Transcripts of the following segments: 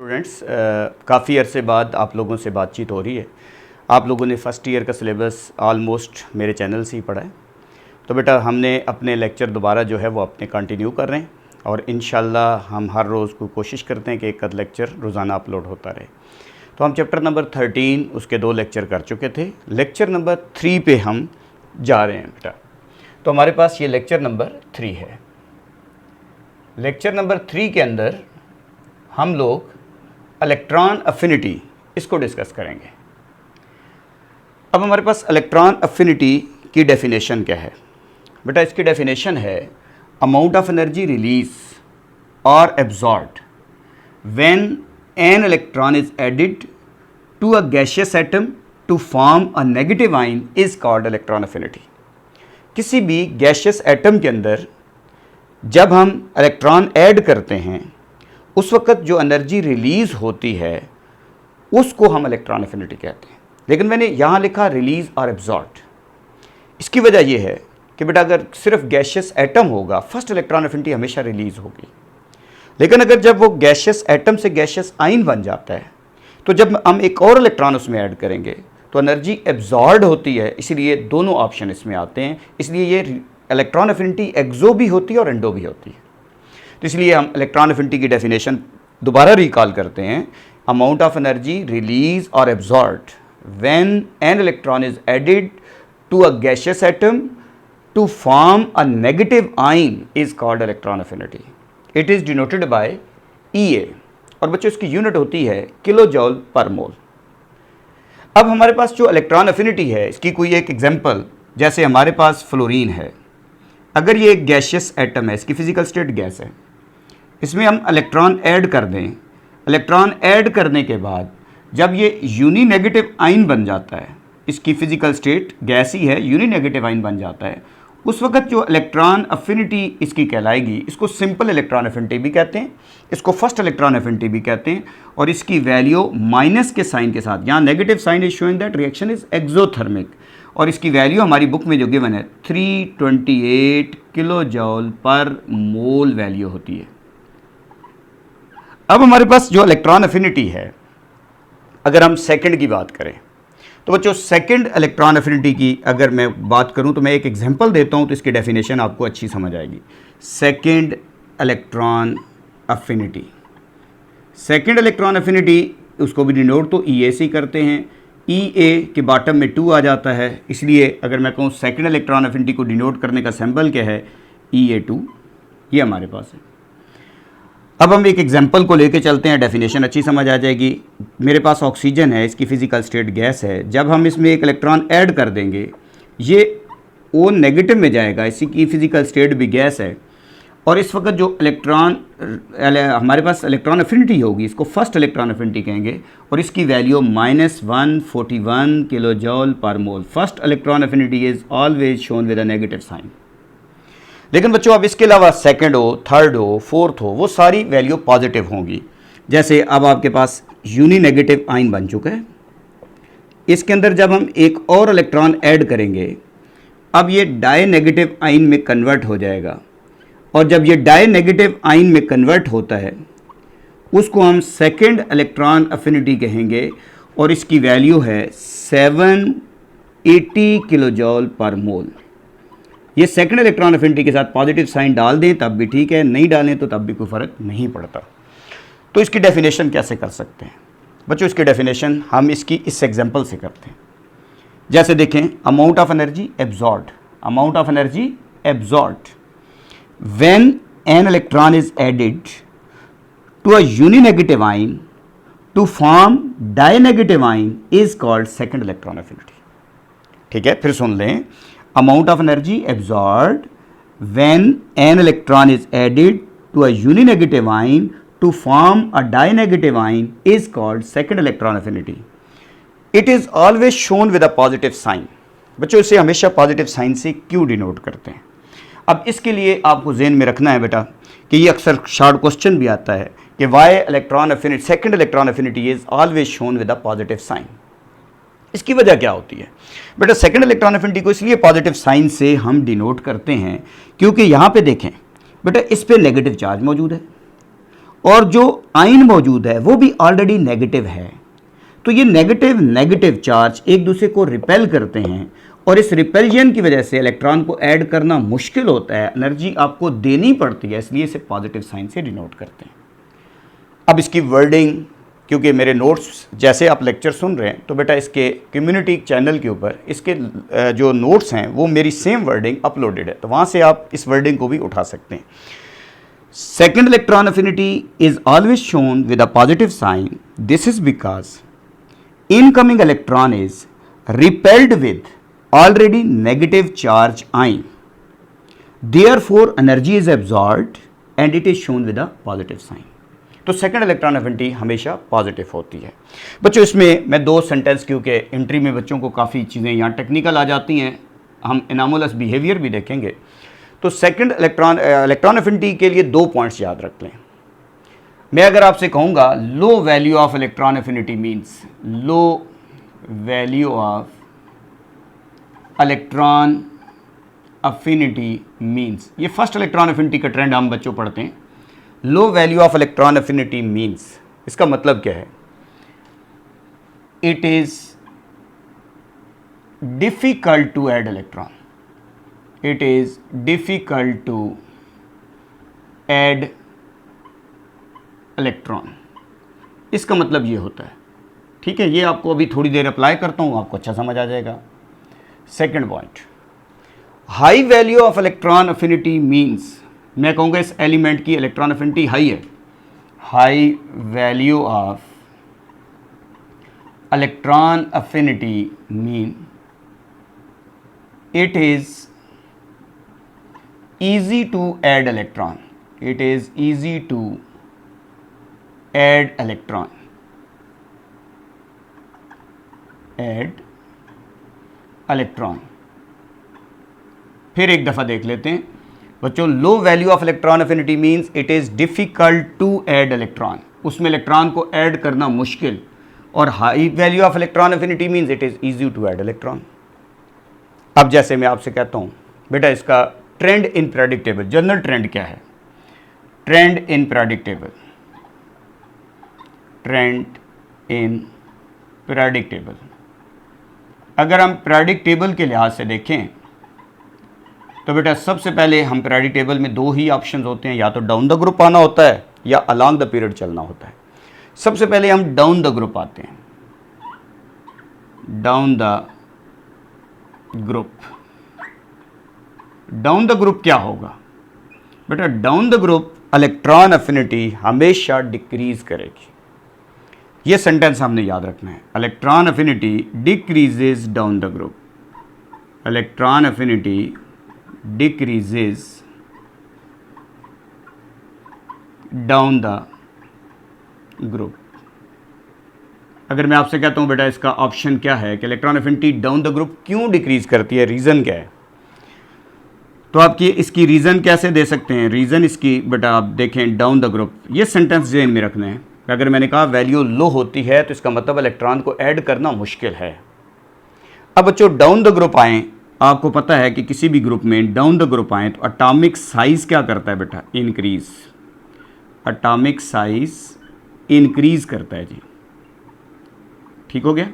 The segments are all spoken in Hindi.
स्टूडेंट्स, काफ़ी अरसे बाद आप लोगों से बातचीत हो रही है। आप लोगों ने फ़र्स्ट ईयर का सिलेबस ऑलमोस्ट मेरे चैनल से ही पढ़ा है। तो बेटा हमने अपने लेक्चर दोबारा जो है वो अपने कंटिन्यू कर रहे हैं और इंशाल्लाह हम हर रोज़ को कोशिश करते हैं कि एक आध लेक्चर रोज़ाना अपलोड होता रहे। तो हम चैप्टर नंबर 13 उसके 2 लेक्चर कर चुके थे। लेक्चर नंबर 3 पे हम जा रहे हैं बेटा। तो हमारे पास ये लेक्चर नंबर 3 है। लेक्चर नंबर 3 के अंदर हम लोग इलेक्ट्रॉन अफिनिटी इसको डिस्कस करेंगे। अब हमारे पास इलेक्ट्रॉन अफिनिटी की डेफिनेशन क्या है बेटा? इसकी डेफिनेशन है अमाउंट ऑफ एनर्जी रिलीज और absorbed when an electron is added to a gaseous atom to form a negative ion is called electron affinity. किसी भी गैसियस एटम के अंदर जब हम इलेक्ट्रॉन ऐड करते हैं उस वक्त जो एनर्जी रिलीज़ होती है उसको हम इलेक्ट्रॉन अफिनिटी कहते हैं। लेकिन मैंने यहाँ लिखा रिलीज़ और एब्जॉर्ब्ड। इसकी वजह यह है कि बेटा अगर सिर्फ गैसियस एटम होगा फर्स्ट इलेक्ट्रॉन अफिनिटी हमेशा रिलीज़ होगी। लेकिन अगर जब वो गैसियस एटम से गैसियस आयन बन जाता है तो जब हम एक और इलेक्ट्रॉन उसमें ऐड करेंगे तो एनर्जी एब्जॉर्ब्ड होती है। इसीलिए दोनों ऑप्शन इसमें आते हैं। इसलिए ये इलेक्ट्रॉन अफिनिटी एक्सो भी होती है और एंडो भी होती है। तो इसलिए हम इलेक्ट्रॉन अफिनिटी की डेफिनेशन दोबारा रिकॉल करते हैं। अमाउंट ऑफ एनर्जी रिलीज और absorbed when an electron is added to a gaseous atom to form a negative ion is called electron affinity. It is denoted by EA और बच्चों इसकी यूनिट होती है किलो जॉल पर मोल। अब हमारे पास जो इलेक्ट्रॉन अफिनिटी है इसकी कोई एक एग्जांपल, जैसे हमारे पास फ्लोरीन है। अगर ये एक गैसियस एटम है, इसकी फिजिकल स्टेट गैस है, इसमें हम इलेक्ट्रॉन ऐड कर दें। इलेक्ट्रॉन ऐड करने के बाद जब ये यूनी नेगेटिव आयन बन जाता है, इसकी फिजिकल स्टेट गैस ही है, यूनी नेगेटिव आयन बन जाता है, उस वक्त जो इलेक्ट्रॉन अफिनिटी इसकी कहलाएगी, इसको सिंपल इलेक्ट्रॉन अफिनिटी भी कहते हैं, इसको फर्स्ट इलेक्ट्रॉन अफिनिटी भी कहते हैं। और इसकी वैल्यू माइनस के साइन के साथ, यहाँ negative sign is showing that reaction is exothermic, और इसकी वैल्यू हमारी बुक में जो गिवन है 328 किलो जॉल पर मोल वैल्यू होती है। अब हमारे पास जो इलेक्ट्रॉन अफिनिटी है, अगर हम सेकंड की बात करें तो बच्चों सेकंड इलेक्ट्रॉन अफिनिटी की अगर मैं बात करूं तो मैं एक एग्जांपल देता हूं तो इसकी डेफिनेशन आपको अच्छी समझ आएगी। Second electron affinity, second electron affinity उसको भी डिनोट तो EA से करते हैं। EA के बॉटम में 2 आ जाता है, इसलिए अगर मैं कहूँ सेकंड इलेक्ट्रॉन अफिनिटी को डिनोट करने का सिंबल क्या है, EA2, ये हमारे पास है। अब हम एक एग्जांपल को लेके चलते हैं, डेफिनेशन अच्छी समझ आ जाएगी। मेरे पास ऑक्सीजन है, इसकी फिजिकल स्टेट गैस है। जब हम इसमें एक इलेक्ट्रॉन ऐड कर देंगे ये O नेगेटिव में जाएगा, इसी की फिजिकल स्टेट भी गैस है। और इस वक्त जो इलेक्ट्रॉन हमारे पास इलेक्ट्रॉन अफिनिटी होगी, इसको फर्स्ट इलेक्ट्रॉन अफिनिटी कहेंगे, और इसकी value -141 kilo joule per mole. First electron affinity is always shown with a negative sign. लेकिन बच्चों अब इसके अलावा सेकंड हो, थर्ड हो, फोर्थ हो, वो सारी वैल्यू पॉजिटिव होंगी। जैसे अब आपके पास यूनी नेगेटिव आयन बन चुका है, इसके अंदर जब हम एक और इलेक्ट्रॉन ऐड करेंगे अब ये डाई नेगेटिव आयन में कन्वर्ट हो जाएगा, और जब ये डाई नेगेटिव आयन में कन्वर्ट होता है उसको हम सेकंड इलेक्ट्रॉन अफिनिटी कहेंगे, और इसकी वैल्यू है 780 किलो जॉल पर मोल। ये सेकंड इलेक्ट्रॉन अफिनिटी के साथ पॉजिटिव साइन डाल दें तब भी ठीक है, नहीं डालें तो तब भी कोई फ़र्क नहीं पड़ता। तो इसकी डेफिनेशन कैसे कर सकते हैं बच्चों? इसकी डेफिनेशन हम इसकी इस एग्जांपल से करते हैं। जैसे देखें, amount of energy absorbed, amount of energy absorbed when an electron is added to a uninegative ion to form dinegative ion is called second electron affinity. ठीक है, फिर सुन लें। Amount of energy absorbed when an electron is added to a uninegative ion to form a dinegative ion is called second electron affinity. It is always shown with a positive sign. बच्चों इसे हमेशा पॉजिटिव साइन से क्यों डिनोट करते हैं? अब इसके लिए आपको ज़हन में रखना है बेटा कि ये अक्सर शॉर्ट क्वेश्चन भी आता है कि why electron affinity, second electron affinity is always shown with a positive sign. इसकी वजह क्या होती है बेटा? सेकंड इलेक्ट्रॉन अफिनिटी को इसलिए पॉजिटिव साइन से हम डिनोट करते हैं क्योंकि यहाँ पे देखें बेटा, इस पे नेगेटिव चार्ज मौजूद है और जो आयन मौजूद है वो भी ऑलरेडी नेगेटिव है, तो ये नेगेटिव नेगेटिव चार्ज एक दूसरे को रिपेल करते हैं और इस रिपेल्जन की वजह से इलेक्ट्रॉन को ऐड करना मुश्किल होता है, एनर्जी आपको देनी पड़ती है, इसलिए इसे पॉजिटिव साइन से डिनोट करते हैं। अब इसकी वर्डिंग, क्योंकि मेरे नोट्स जैसे आप लेक्चर सुन रहे हैं तो बेटा इसके कम्युनिटी चैनल के ऊपर इसके जो नोट्स हैं वो मेरी सेम वर्डिंग अपलोडेड है, तो वहाँ से आप इस वर्डिंग को भी उठा सकते हैं। Second electron affinity is always shown with a positive sign, this is because incoming electron is repelled with already negative charge ion, therefore energy is absorbed and it is shown with a positive sign। तो सेकंड इलेक्ट्रॉन अफिनिटी हमेशा पॉजिटिव होती है। बच्चों इसमें मैं दो सेंटेंस, क्योंकि एंट्री में बच्चों को काफ़ी चीज़ें यहाँ टेक्निकल आ जाती हैं, हम एनामोलस बिहेवियर भी देखेंगे, तो सेकंड इलेक्ट्रॉन अफिनिटी के लिए 2 पॉइंट्स याद रख लें। मैं अगर आपसे कहूँगा low value of electron affinity means, low value of electron affinity means, ये फर्स्ट इलेक्ट्रॉन अफिनिटी का ट्रेंड हम बच्चों पढ़ते हैं। Low value of electron affinity means, इसका मतलब क्या है? It is difficult to add electron, it is difficult to add electron, इसका मतलब ये होता है। ठीक है, ये आपको अभी थोड़ी देर अप्लाई करता हूँ, आपको अच्छा समझ आ जाएगा। Second point, high value of electron affinity means, मैं कहूँगा इस एलिमेंट की इलेक्ट्रॉन अफिनिटी हाई है। High value of electron affinity mean it is easy to add electron, it is easy to add electron, add electron। फिर एक दफ़ा देख लेते हैं बच्चों, low value of electron affinity means it is difficult to add electron, उसमें इलेक्ट्रॉन को ऐड करना मुश्किल, और high value of electron affinity means it is easy to add electron. अब जैसे मैं आपसे कहता हूँ बेटा इसका trend in predictable, general trend क्या है? Trend in predictable, trend in predictable. अगर हम प्रेडिक्टेबल के लिहाज से देखें तो बेटा सबसे पहले हम प्रेडिक्टेबल में 2 ही ऑप्शन होते हैं, या तो डाउन द ग्रुप आना होता है या अलोंग द पीरियड चलना होता है। सबसे पहले हम डाउन द ग्रुप आते हैं, down the group. Down the group क्या होगा बेटा? Down the group electron affinity हमेशा डिक्रीज करेगी, ये सेंटेंस हमने याद रखना है। Electron affinity decreases down the group, electron affinity decreases down the group. अगर मैं आपसे कहता हूं बेटा इसका ऑप्शन क्या है कि electron affinity down the group क्यों डिक्रीज करती है, रीज़न क्या है, तो आपकी इसकी रीज़न कैसे दे सकते हैं? रीज़न इसकी बेटा आप देखें, डाउन द ग्रुप, ये सेंटेंस ज़हन में रखना है। अगर मैंने कहा वैल्यू लो होती है तो इसका मतलब इलेक्ट्रॉन को ऐड करना मुश्किल है। अब बच्चों डाउन द ग्रुप आएँ, आपको पता है कि किसी भी ग्रुप में डाउन द ग्रुप आएँ तो अटामिक साइज़ क्या करता है बेटा? इंक्रीज़, अटामिक साइज़ इंक्रीज करता है जी। ठीक हो गया।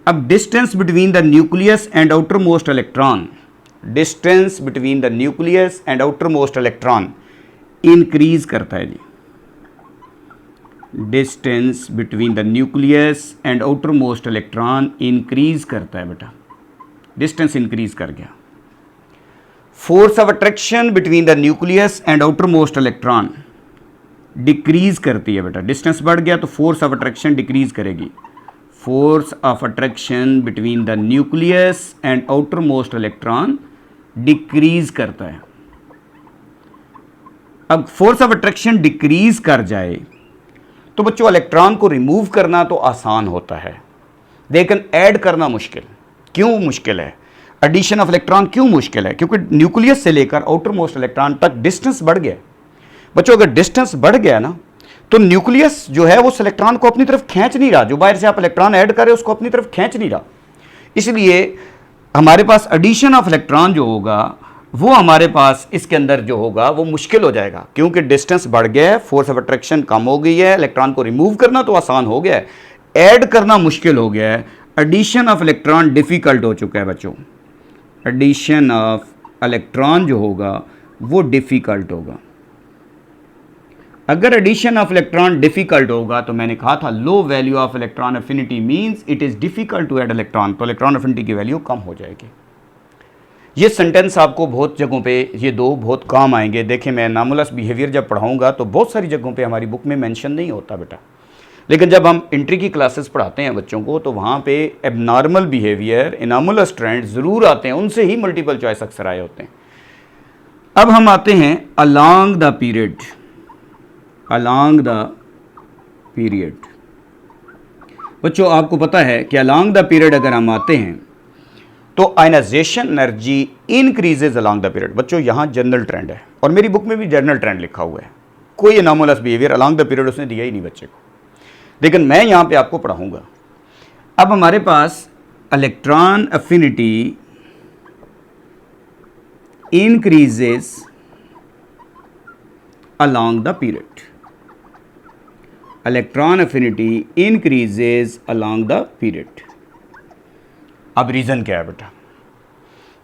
अब distance between the nucleus and outermost electron, distance between the nucleus and outermost electron increase करता है जी। Distance between the nucleus and outermost electron increase करता है बेटा, डिस्टेंस इंक्रीज कर गया। Force of attraction between the nucleus and outermost electron decrease करती है बेटा, डिस्टेंस बढ़ गया तो फोर्स ऑफ अट्रैक्शन डिक्रीज करेगी। Force of attraction between the nucleus and outermost electron decrease करता है। अब फोर्स ऑफ अट्रैक्शन डिक्रीज कर जाए तो बच्चों इलेक्ट्रॉन को रिमूव करना तो आसान होता है, लेकिन ऐड करना मुश्किल। क्यों मुश्किल है? एडिशन ऑफ इलेक्ट्रॉन क्यों मुश्किल है? क्योंकि न्यूक्लियस से लेकर आउटर मोस्ट इलेक्ट्रॉन तक डिस्टेंस बढ़ गया। बच्चों अगर डिस्टेंस बढ़ गया ना तो न्यूक्लियस जो है वो उस इलेक्ट्रॉन को अपनी तरफ खींच नहीं रहा, जो बाहर से आप इलेक्ट्रॉन ऐड कर रहे हो उसको अपनी तरफ खींच नहीं रहा। इसलिए हमारे पास एडिशन ऑफ इलेक्ट्रॉन जो होगा वो हमारे पास इसके अंदर जो होगा वो मुश्किल हो जाएगा, क्योंकि डिस्टेंस बढ़ गया है, फोर्स ऑफ अट्रैक्शन कम हो गई है, इलेक्ट्रॉन को रिमूव करना तो आसान हो गया है, ऐड करना मुश्किल हो गया है, एडिशन ऑफ इलेक्ट्रॉन डिफ़िकल्ट हो चुका है बच्चों। एडिशन ऑफ इलेक्ट्रॉन जो होगा वो डिफ़िकल्ट होगा। अगर एडिशन ऑफ इलेक्ट्रॉन डिफ़िकल्ट होगा तो मैंने कहा था low value of electron affinity means it is difficult to add electron, तो इलेक्ट्रॉन एफिनिटी की वैल्यू कम हो जाएगी। ये सेंटेंस आपको बहुत जगहों पे ये दो बहुत काम आएंगे। देखें, मैं एनॉमलस बिहेवियर जब पढ़ाऊंगा तो बहुत सारी जगहों पे हमारी बुक में मेंशन नहीं होता बेटा, लेकिन जब हम एंट्री की क्लासेस पढ़ाते हैं बच्चों को तो वहाँ पे एबनॉर्मल बिहेवियर, एनॉमलस ट्रेंड ज़रूर आते हैं, उनसे ही मल्टीपल चॉइस अक्सर आए होते हैं। अब हम आते हैं along the period. Along the period बच्चों आपको पता है कि अलोंग द पीरियड अगर हम आते हैं तो ionization energy increases along the period. बच्चों यहाँ जनरल ट्रेंड है और मेरी बुक में भी जनरल ट्रेंड लिखा हुआ है, कोई anomalous behaviour along the period उसने दिया ही नहीं बच्चे को, लेकिन मैं यहाँ पे आपको पढ़ाऊंगा। अब हमारे पास electron affinity increases along the period. Electron affinity increases along the period. अब रीज़न क्या है बेटा?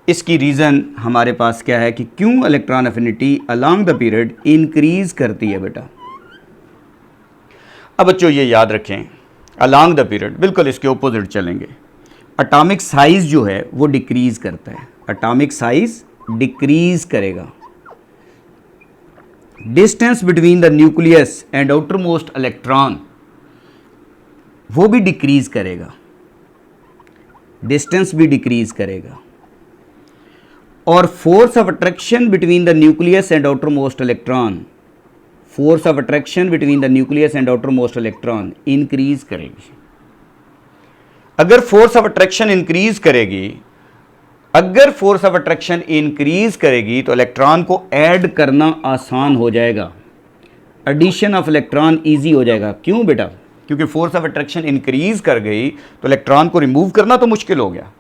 इसकी रीज़न हमारे पास क्या है कि क्यों electron affinity along the period increase करती है बेटा। अब बच्चों ये याद रखें, अलोंग द पीरियड बिल्कुल इसके ऑपोजिट चलेंगे। एटॉमिक साइज जो है वो डिक्रीज करता है, एटॉमिक साइज डिक्रीज करेगा। Distance between the nucleus and outermost electron वो भी डिक्रीज करेगा, डिस्टेंस भी डिक्रीज करेगा। और force of attraction between the nucleus and outermost electron, force of attraction between the nucleus and outermost electron increase करेगी। अगर फोर्स ऑफ अट्रैक्शन इंक्रीज करेगी, अगर फोर्स ऑफ अट्रैक्शन इंक्रीज करेगी तो इलेक्ट्रॉन को ऐड करना आसान हो जाएगा, एडिशन ऑफ इलेक्ट्रॉन इजी हो जाएगा। क्यों बेटा? क्योंकि फोर्स ऑफ अट्रैक्शन इंक्रीज कर गई तो इलेक्ट्रॉन को रिमूव करना तो मुश्किल हो गया,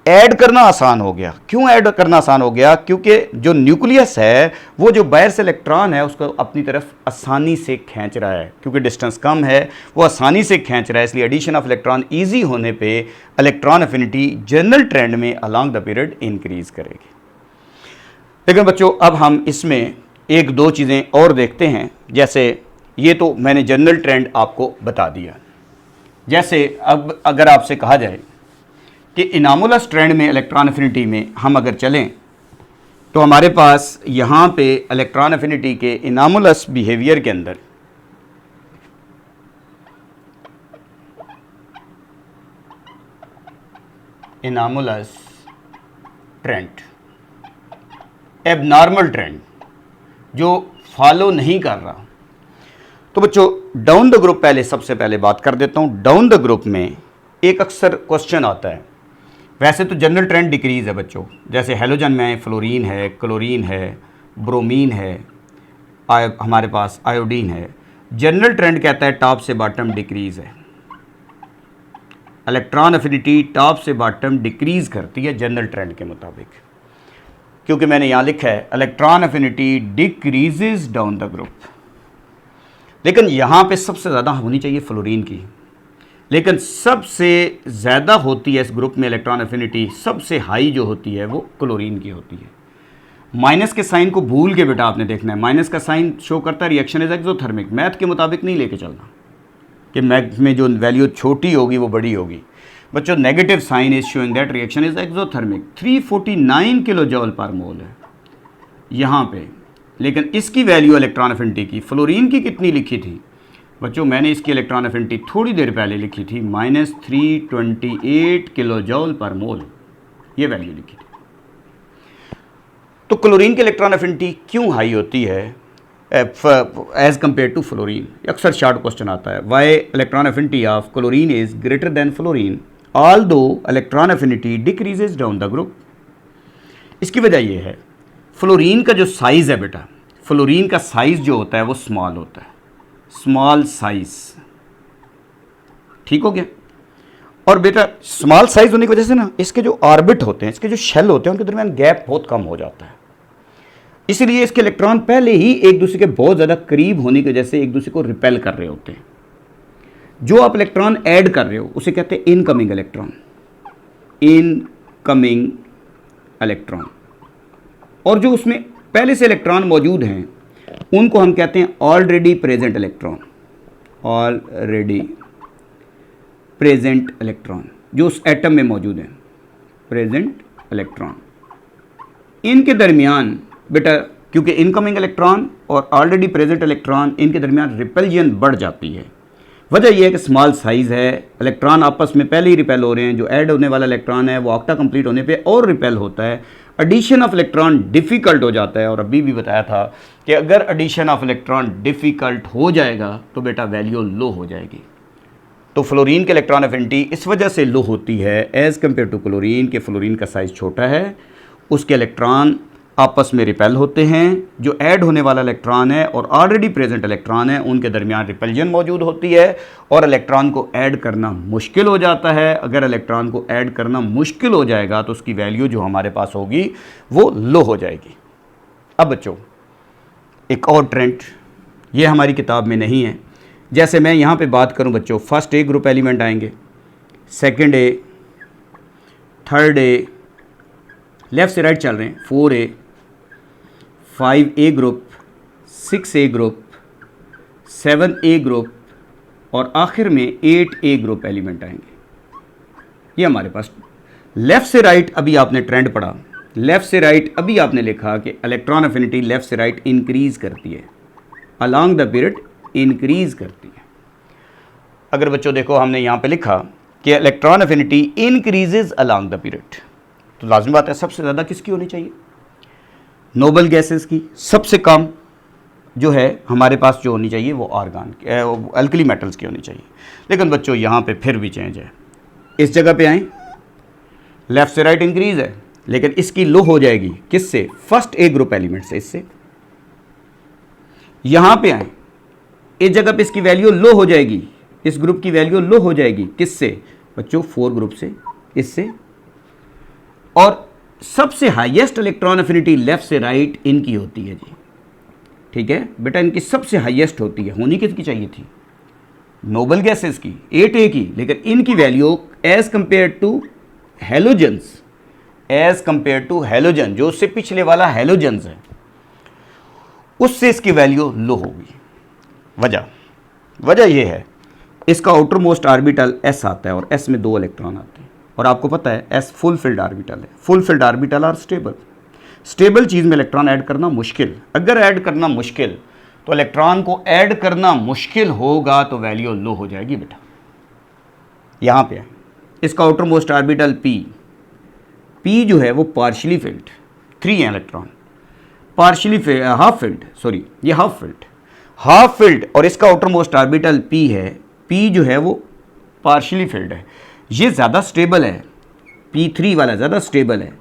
ऐड करना आसान हो गया। क्यों ऐड करना आसान हो गया? क्योंकि जो न्यूक्लियस है वो जो बाहर से इलेक्ट्रॉन है उसको अपनी तरफ आसानी से खींच रहा है, क्योंकि डिस्टेंस कम है वो आसानी से खींच रहा है, इसलिए एडिशन ऑफ इलेक्ट्रॉन ईजी होने पे इलेक्ट्रॉन एफिनिटी जनरल ट्रेंड में अलोंग द पीरियड इंक्रीज करेगी। लेकिन बच्चों अब हम इसमें एक दो चीज़ें और देखते हैं। जैसे ये तो मैंने जनरल ट्रेंड आपको बता दिया। जैसे अब अगर आपसे कहा जाए कि इनामुलस ट्रेंड में इलेक्ट्रॉन एफिनिटी में हम अगर चलें तो हमारे पास यहाँ पे इलेक्ट्रॉन एफिनिटी के इनामुलस बिहेवियर के अंदर इनामुलस ट्रेंड, एबनॉर्मल ट्रेंड जो फॉलो नहीं कर रहा। तो बच्चों डाउन द ग्रुप पहले सबसे पहले बात कर देता हूँ। डाउन द ग्रुप में एक अक्सर क्वेश्चन आता है, वैसे तो जनरल ट्रेंड डिक्रीज़ है बच्चों, जैसे हेलोजन में फ्लोरीन है, क्लोरीन है, ब्रोमीन है, हमारे पास आयोडीन है। जनरल ट्रेंड कहता है टॉप से बॉटम डिक्रीज़ है, इलेक्ट्रॉन एफिनिटी टॉप से बॉटम डिक्रीज़ करती है जनरल ट्रेंड के मुताबिक, क्योंकि मैंने यहाँ लिखा है electron affinity decreases down the group. लेकिन यहाँ पे सबसे ज़्यादा होनी चाहिए फ्लोरीन की, लेकिन सबसे ज़्यादा होती है इस ग्रुप में इलेक्ट्रॉन एफिनिटी, सबसे हाई जो होती है वो क्लोरीन की होती है। माइनस के साइन को भूल के बेटा आपने देखना है, माइनस का साइन शो करता है रिएक्शन इज एक्सोथर्मिक, मैथ के मुताबिक नहीं लेके चलना कि मैथ में जो वैल्यू छोटी होगी वो बड़ी होगी। बच्चों negative sign is showing that reaction is exothermic. 349 kilo joule per mole है यहाँ पे, लेकिन इसकी वैल्यू इलेक्ट्रॉन एफिनिटी की फ्लोरीन की कितनी लिखी थी बच्चों? मैंने इसकी इलेक्ट्रॉन एफिनिटी थोड़ी देर पहले लिखी थी -328 किलो जॉल पर मोल, ये वैल्यू लिखी थी। तो क्लोरीन की इलेक्ट्रॉन एफिनिटी क्यों हाई होती है एज कंपेयर टू फ्लोरीन? अक्सर शॉर्ट क्वेश्चन आता है, why electron affinity of chlorine is greater than fluorine although electron affinity decreases down the group. इसकी वजह यह है फ्लोरीन का जो साइज़ है बेटा, फ्लोरीन का साइज़ जो होता है वो स्मॉल होता है, स्मॉल साइज, ठीक हो गया। और बेटा स्मॉल साइज होने की वजह से ना इसके जो ऑर्बिट होते हैं, इसके जो शेल होते हैं उनके दरमियान गैप बहुत कम हो जाता है, इसलिए इसके इलेक्ट्रॉन पहले ही एक दूसरे के बहुत ज़्यादा करीब होने की वजह से एक दूसरे को रिपेल कर रहे होते हैं। जो आप इलेक्ट्रॉन ऐड कर रहे हो उसे कहते हैं इनकमिंग इलेक्ट्रॉन, इनकमिंग इलेक्ट्रॉन। और जो उसमें पहले से इलेक्ट्रॉन मौजूद हैं उनको हम कहते हैं already present electron, already present electron, जो उस एटम में मौजूद हैं, प्रेजेंट इलेक्ट्रॉन। इनके दरमियान बेटा, क्योंकि इनकमिंग इलेक्ट्रॉन और ऑलरेडी प्रेजेंट इलेक्ट्रॉन, इनके दरमियान रिपल्जन बढ़ जाती है। वजह यह है कि स्मॉल साइज़ है, इलेक्ट्रॉन आपस में पहले ही रिपेल हो रहे हैं। जो ऐड होने वाला इलेक्ट्रॉन है वो ऑक्टा कंप्लीट होने पे और रिपेल होता है। एडिशन ऑफ इलेक्ट्रॉन डिफ़िकल्ट हो जाता है। और अभी भी बताया था कि अगर एडिशन ऑफ इलेक्ट्रॉन डिफ़िकल्ट हो जाएगा तो बेटा वैल्यू लो हो जाएगी। तो फ्लोरीन के इलेक्ट्रॉन एफिनिटी इस वजह से लो होती है एज़ कम्पेयर टू क्लोरीन, के फ्लोरीन का साइज़ छोटा है, उसके इलेक्ट्रॉन आपस में रिपेल होते हैं। जो ऐड होने वाला इलेक्ट्रॉन है और ऑलरेडी प्रेजेंट इलेक्ट्रॉन है उनके दरमियान रिपल्जन मौजूद होती है और इलेक्ट्रॉन को ऐड करना मुश्किल हो जाता है। अगर इलेक्ट्रॉन को ऐड करना मुश्किल हो जाएगा तो उसकी वैल्यू जो हमारे पास होगी वो लो हो जाएगी। अब बच्चों एक और ट्रेंड, ये हमारी किताब में नहीं है। जैसे मैं यहाँ पे बात करूँ बच्चों, फर्स्ट ए ग्रुप एलिमेंट आएंगे, second A, third A, left से राइट चल रहे हैं, 4A, 5A group, 6A group, 7A group और आखिर में 8A ग्रुप एलिमेंट आएंगे। ये हमारे पास लेफ़्ट से राइट अभी आपने ट्रेंड पढ़ा, लेफ़्ट से राइट अभी आपने लिखा कि इलेक्ट्रॉन एफिनिटी लेफ़्ट से राइट इंक्रीज़ करती है, अलॉन्ग द पीरियड इंक्रीज़ करती है। अगर बच्चों देखो हमने यहाँ पे लिखा कि electron affinity increases along the period, तो लाजमी बात है सबसे ज़्यादा किसकी होनी चाहिए? नोबल गैसेस की। सबसे कम जो है हमारे पास जो होनी चाहिए वो आर्गन अल्कली मेटल्स की होनी चाहिए। लेकिन बच्चों यहाँ पे फिर भी चेंज है। इस जगह पे आएँ, लेफ़्ट से राइट इंक्रीज़ है लेकिन इसकी लो हो जाएगी किससे? फर्स्ट ए ग्रुप एलिमेंट से, इससे। यहाँ पे आएँ, इस जगह पे इसकी वैल्यू लो हो जाएगी, इस ग्रुप की वैल्यू लो हो जाएगी किससे? बच्चों 4 ग्रुप से, इससे। और सबसे हाईएस्ट इलेक्ट्रॉन एफिनिटी लेफ़्ट से राइट इनकी होती है जी, ठीक है बेटा, इनकी सबसे हाईएस्ट होती है। होनी किसकी चाहिए थी? नोबल गैसेस की, 8A की। लेकिन इनकी value as compared to halogens, as compared to halogen, जो उससे पिछले वाला हेलोजेंस है, उससे इसकी वैल्यू लो होगी। वजह यह है इसका आउटर मोस्ट ऑर्बिटल S आता है और S में 2 इलेक्ट्रॉन आते हैं। और आपको पता है S फुल फिल्ड ऑर्बिटल है। फुल फिल्ड ऑर्बिटल और स्टेबल चीज़ में इलेक्ट्रॉन ऐड करना मुश्किल। अगर ऐड करना मुश्किल तो इलेक्ट्रॉन को ऐड करना मुश्किल होगा तो वैल्यू लो हो जाएगी बेटा। यहाँ पे इसका आउटर मोस्ट ऑर्बिटल P जो है वो पार्शियली फिल्ड, 3 है electron, partially half filled, sorry ये हाफ फिल्ड और इसका आउटर मोस्ट ऑर्बिटल P है। P जो है वो पार्शियली फिल्ड है, ये ज़्यादा स्टेबल है, P3 वाला ज़्यादा स्टेबल है।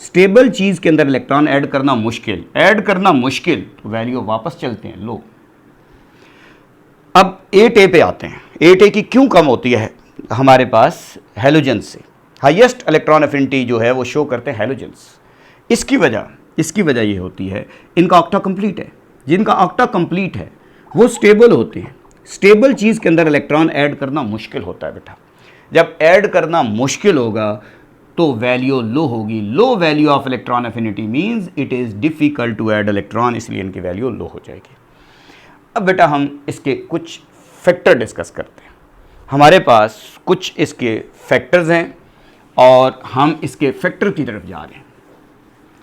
स्टेबल चीज़ के अंदर इलेक्ट्रॉन ऐड करना मुश्किल तो वैल्यू वापस चलते हैं लो। अब 8A पे आते हैं। 8A की क्यों कम होती है हमारे पास? हेलोजेंस से। हाईएस्ट इलेक्ट्रॉन एफिनिटी जो है वो शो करते हैं हेलोजेंस। इसकी वजह ये होती है इनका ऑक्टा कंप्लीट है। जिनका ऑक्टा कंप्लीट है वो स्टेबल होते हैं। स्टेबल चीज़ के अंदर इलेक्ट्रॉन ऐड करना मुश्किल होता है बेटा। जब ऐड करना मुश्किल होगा तो वैल्यू लो होगी। Low value of electron affinity means it is difficult to add electron, इसलिए इनकी वैल्यू लो हो जाएगी। अब बेटा हम इसके कुछ फैक्टर डिस्कस करते हैं। हमारे पास कुछ इसके फैक्टर्स हैं और हम इसके फैक्टर की तरफ जा रहे हैं।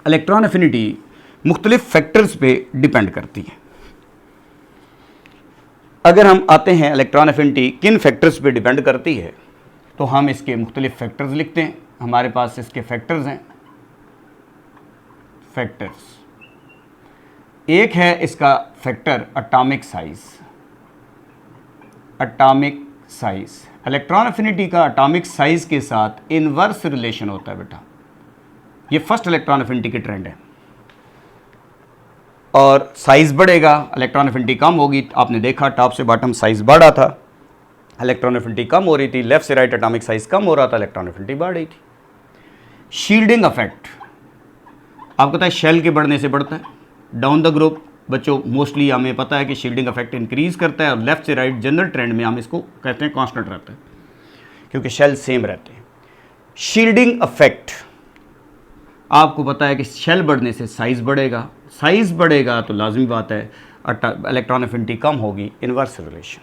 इलेक्ट्रॉन एफिनिटी मुख्तलिफ फैक्टर्स पे डिपेंड करती है। अगर हम आते हैं इलेक्ट्रॉन एफिनिटी किन फैक्टर्स पे डिपेंड करती है तो हम इसके मुख्तलिफ फैक्टर्स लिखते हैं। हमारे पास इसके फैक्टर्स हैं। एक है इसका factor atomic size. Electron affinity का एटॉमिक साइज के साथ इनवर्स रिलेशन होता है बेटा। ये फर्स्ट इलेक्ट्रॉन एफिनिटी की ट्रेंड है। और साइज बढ़ेगा, इलेक्ट्रॉन एफिनिटी कम होगी। आपने देखा टॉप से बॉटम साइज बढ़ा था, इलेक्ट्रॉन एफिनिटी कम हो रही थी। लेफ्ट से राइट एटॉमिक साइज कम हो रहा था, इलेक्ट्रॉन एफिनिटी बढ़ रही थी। शील्डिंग इफेक्ट आपको पता है शेल के बढ़ने से बढ़ता है। डाउन द ग्रुप बच्चों मोस्टली हमें पता है कि शील्डिंग इफेक्ट इंक्रीज करता है, और लेफ्ट से राइट जनरल ट्रेंड में हम इसको कहते हैं कांस्टेंट रहता है, क्योंकि शेल सेम रहते हैं। शील्डिंग इफेक्ट आपको पता है कि शेल बढ़ने से साइज़ बढ़ेगा, साइज़ बढ़ेगा तो लाजमी बात है इलेक्ट्रॉन एफिनिटी कम होगी, इनवर्स रिलेशन।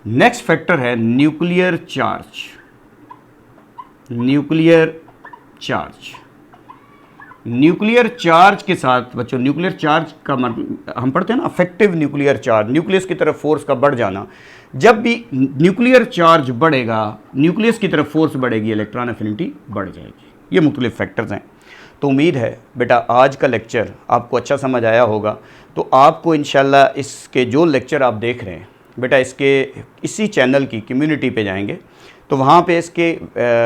नेक्स्ट फैक्टर है nuclear charge. Nuclear charge, nuclear charge के साथ बच्चों, न्यूक्लियर चार्ज का हम पढ़ते हैं ना अफेक्टिव न्यूक्लियर चार्ज, न्यूक्लियस की तरफ फोर्स का बढ़ जाना। जब भी न्यूक्लियर चार्ज बढ़ेगा, न्यूक्लियस की तरफ फोर्स बढ़ेगी, इलेक्ट्रॉन एफिनिटी बढ़ जाएगी। ये मुख्तलिफ फैक्टर्स हैं। तो उम्मीद है बेटा आज का लेक्चर आपको अच्छा समझ आया होगा। तो आपको इंशाल्लाह इसके जो लेक्चर आप देख रहे हैं बेटा, इसके इसी चैनल की कम्युनिटी पे जाएंगे तो वहाँ पे इसके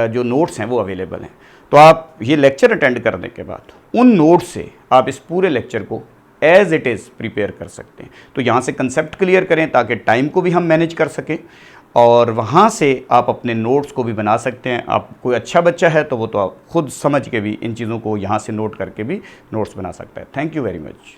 जो नोट्स हैं वो अवेलेबल हैं। तो आप ये लेक्चर अटेंड करने के बाद उन नोट्स से आप इस पूरे लेक्चर को एज इट इज़ प्रिपेयर कर सकते हैं। तो यहाँ से कंसेप्ट क्लियर करें ताकि टाइम को भी हम मैनेज कर सकें, और वहाँ से आप अपने नोट्स को भी बना सकते हैं। आप कोई अच्छा बच्चा है तो वो तो आप खुद समझ के भी इन चीज़ों को यहाँ से नोट करके भी नोट्स बना सकता है। Thank you very much.